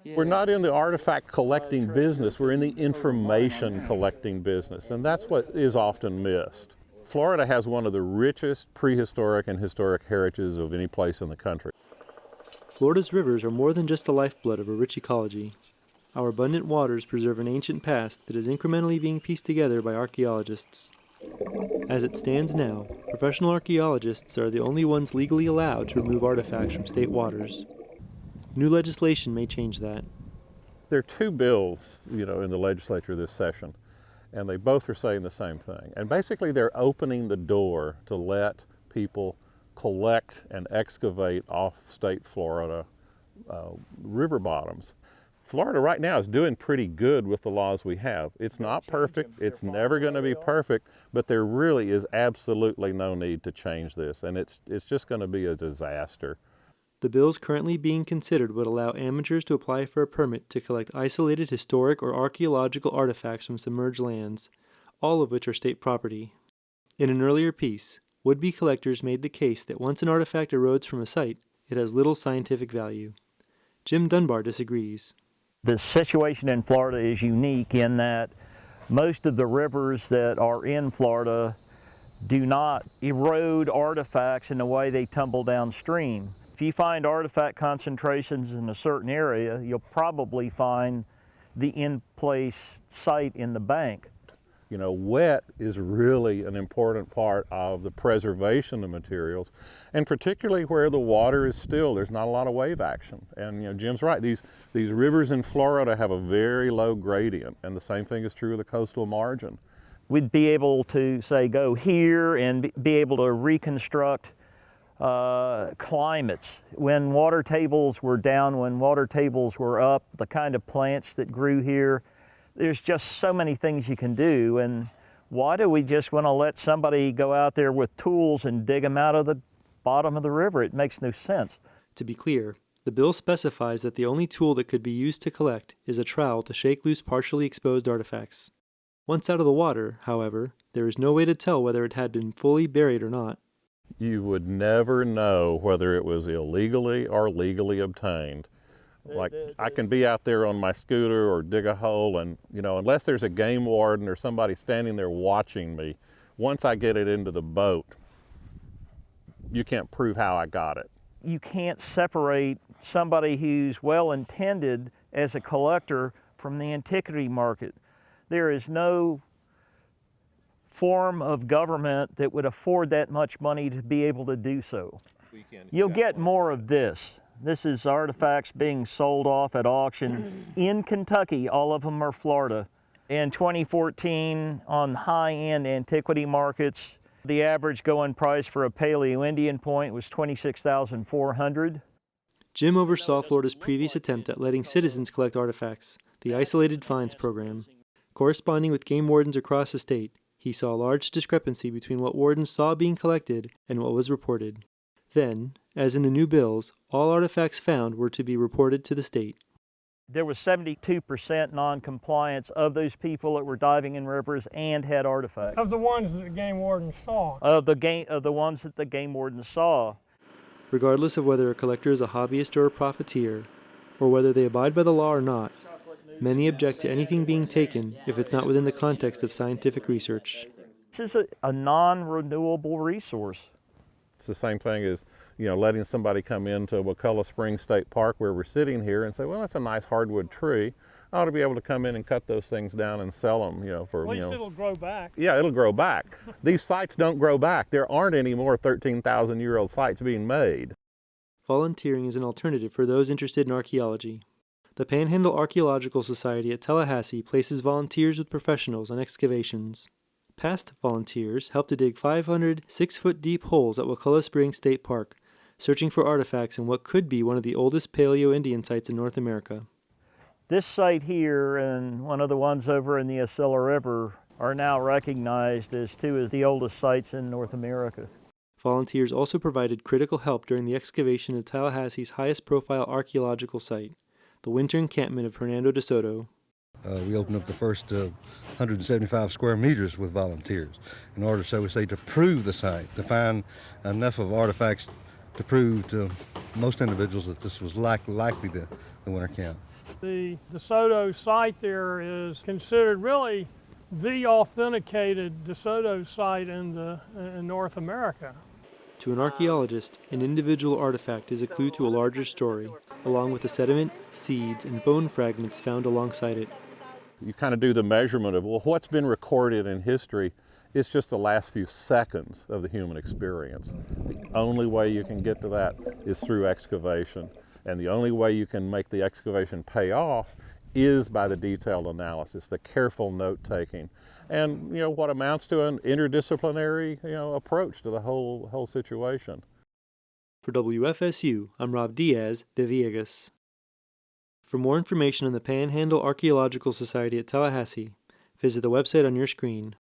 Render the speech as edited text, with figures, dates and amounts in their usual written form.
We're not in the artifact collecting business, we're in the information collecting business, and that's what is often missed. Florida has one of the richest prehistoric and historic heritages of any place in the country. Florida's rivers are more than just the lifeblood of a rich ecology. Our abundant waters preserve an ancient past that is incrementally being pieced together by archaeologists. As it stands now, professional archaeologists are the only ones legally allowed to remove artifacts from state waters. New legislation may change that. There are two bills, in the legislature this session, and they both are saying the same thing. And basically they're opening the door to let people collect and excavate off state Florida river bottoms. Florida right now is doing pretty good with the laws we have. It's not perfect, it's never going to be perfect, but there really is absolutely no need to change this, and it's just going to be a disaster. The bills currently being considered would allow amateurs to apply for a permit to collect isolated historic or archaeological artifacts from submerged lands, all of which are state property. In an earlier piece, would-be collectors made the case that once an artifact erodes from a site, it has little scientific value. Jim Dunbar disagrees. The situation in Florida is unique in that most of the rivers that are in Florida do not erode artifacts in the way they tumble downstream. If you find artifact concentrations in a certain area, you'll probably find the in-place site in the bank. Wet is really an important part of the preservation of materials, and particularly where the water is still, there's not a lot of wave action. And Jim's right, these rivers in Florida have a very low gradient, and the same thing is true of the coastal margin. We'd be able to, say, go here and be able to reconstruct climates. When water tables were down, when water tables were up, the kind of plants that grew here, there's just so many things you can do, and why do we just want to let somebody go out there with tools and dig them out of the bottom of the river? It makes no sense. To be clear, the bill specifies that the only tool that could be used to collect is a trowel to shake loose partially exposed artifacts. Once out of the water, however, there is no way to tell whether it had been fully buried or not. You would never know whether it was illegally or legally obtained. Like, I can be out there on my scooter or dig a hole, and unless there's a game warden or somebody standing there watching me, once I get it into the boat, you can't prove how I got it. You can't separate somebody who's well-intended as a collector from the antiquity market. There is no form of government that would afford that much money to be able to do so. You'll get more of this. This is artifacts being sold off at auction in Kentucky. All of them are Florida. In 2014, on high-end antiquity markets, the average going price for a Paleo-Indian point was $26,400. Jim oversaw Florida's previous attempt at letting citizens collect artifacts, the Isolated Finds Program. Corresponding with game wardens across the state, he saw a large discrepancy between what wardens saw being collected and what was reported. Then, as in the new bills, all artifacts found were to be reported to the state. There was 72% non-compliance of those people that were diving in rivers and had artifacts. Of the ones that the game warden saw. Of the ones that the game warden saw. Regardless of whether a collector is a hobbyist or a profiteer, or whether they abide by the law or not, many object to anything being taken if it's not within the context of scientific research. This is a non-renewable resource. It's the same thing as, letting somebody come into Wakulla Springs State Park where we're sitting here and say, well, that's a nice hardwood tree. I ought to be able to come in and cut those things down and sell them, for, At least it'll grow back. Yeah, it'll grow back. These sites don't grow back. There aren't any more 13,000-year-old sites being made. Volunteering is an alternative for those interested in archaeology. The Panhandle Archaeological Society at Tallahassee places volunteers with professionals on excavations. Past volunteers helped to dig 500 6-foot-deep holes at Wakulla Springs State Park, searching for artifacts in what could be one of the oldest Paleo-Indian sites in North America. This site here and one of the ones over in the Acela River are now recognized as two of the oldest sites in North America. Volunteers also provided critical help during the excavation of Tallahassee's highest-profile archaeological site, the winter encampment of Hernando de Soto. We opened up the first 175 square meters with volunteers in order, so we say, to prove the site, to find enough of artifacts to prove to most individuals that this was likely the winter camp. The De Soto site there is considered really the authenticated De Soto site in North America. To an archaeologist, an individual artifact is a clue to a larger story, along with the sediment, seeds, and bone fragments found alongside it. You kind of do the measurement of, well, what's been recorded in history is just the last few seconds of the human experience. The only way you can get to that is through excavation. And the only way you can make the excavation pay off is by the detailed analysis, the careful note-taking, and what amounts to an interdisciplinary approach to the whole situation. For WFSU, I'm Rob Diaz de Villegas. For more information on the Panhandle Archaeological Society at Tallahassee, visit the website on your screen